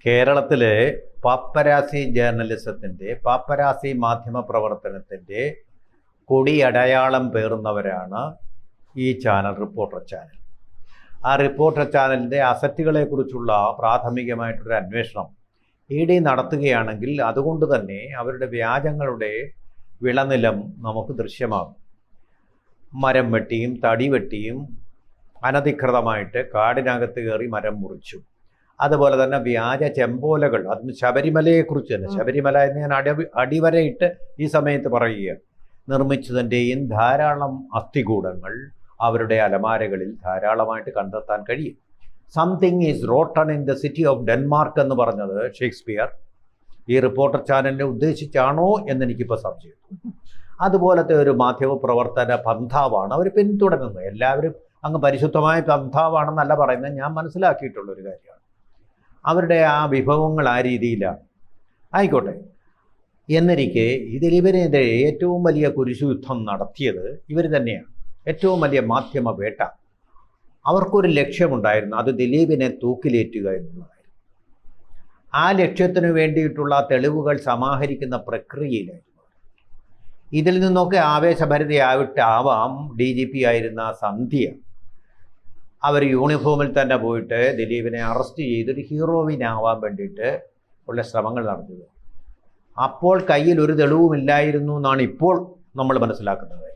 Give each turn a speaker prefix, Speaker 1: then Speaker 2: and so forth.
Speaker 1: കേരളത്തിലെ paparazzi ജേർണലിസത്തിൻ്റെ paparazzi മാധ്യമ പ്രവർത്തനത്തിൻ്റെ കൊടിയടയാളം പേറുന്നവരാണ് ഈ ചാനൽ, റിപ്പോർട്ടർ ചാനൽ. ആ റിപ്പോർട്ടർ ചാനലിൻ്റെ അസറ്റുകളെക്കുറിച്ചുള്ള പ്രാഥമികമായിട്ടൊരു അന്വേഷണം ED നടത്തുകയാണെങ്കിൽ അതുകൊണ്ട് തന്നെ അവരുടെ വ്യാജങ്ങളുടെ വിളനിലം നമുക്ക് ദൃശ്യമാകും. മരം വെട്ടിയും തടി വെട്ടിയും അനധികൃതമായിട്ട് കാടിനകത്ത് കയറി മരം മുറിച്ചു. അതുപോലെ തന്നെ വ്യാജ ചെമ്പോലകൾ, അതും ശബരിമലയെക്കുറിച്ച് തന്നെ, ശബരിമല എന്ന് ഞാൻ അടിവരയിട്ട് ഈ സമയത്ത് പറയുക, നിർമ്മിച്ചതിൻ്റെയും ധാരാളം അസ്ഥികൂടങ്ങൾ അവരുടെ അലമാരകളിൽ ധാരാളമായിട്ട് കണ്ടെത്താൻ കഴിയും. Something is rotten in the city of Denmark എന്ന് പറഞ്ഞത് ഷേക്സ്പിയർ ഈ റിപ്പോർട്ടർ ചാനലിനെ ഉദ്ദേശിച്ചാണോ എന്നെനിക്കിപ്പോൾ സംശയം. അതുപോലത്തെ ഒരു മാധ്യമ പ്രവർത്തന പന്ഥാവാണ് അവർ പിന്തുടരുന്നത്. എല്ലാവരും അങ്ങ് പരിശുദ്ധമായ പന്ഥാവാണെന്നല്ല പറയുന്നത്, ഞാൻ മനസ്സിലാക്കിയിട്ടുള്ളൊരു കാര്യമാണ്. അവരുടെ ആ വിഭവങ്ങൾ ആ രീതിയിലാണ്. ആയിക്കോട്ടെ, എന്നിരിക്കെ ഇതിലിവരെതിരെ ഏറ്റവും വലിയ കുരിശുയുദ്ധം നടത്തിയത് ഇവർ തന്നെയാണ്. ഏറ്റവും വലിയ മാധ്യമ വേട്ട. അവർക്കൊരു ലക്ഷ്യമുണ്ടായിരുന്നു, അത് ദിലീപിനെ തൂക്കിലേറ്റുക എന്നുള്ളതായിരുന്നു. ആ ലക്ഷ്യത്തിനു വേണ്ടിയിട്ടുള്ള തെളിവുകൾ സമാഹരിക്കുന്ന പ്രക്രിയയിലായിരുന്നു. ഇതിൽ നിന്നൊക്കെ ആവേശഭരിതയായിട്ടാവാം DGP ആയിരുന്ന സന്ധ്യ അവർ യൂണിഫോമിൽ തന്നെ പോയിട്ട് ദിലീപിനെ അറസ്റ്റ് ചെയ്തൊരു ഹീറോയിനാവാൻ വേണ്ടിയിട്ട് ഉള്ള ശ്രമങ്ങൾ നടത്തുക. അപ്പോൾ കയ്യിൽ ഒരു തെളിവുമില്ലായിരുന്നു എന്നാണ് ഇപ്പോൾ നമ്മൾ മനസ്സിലാക്കുന്നത്.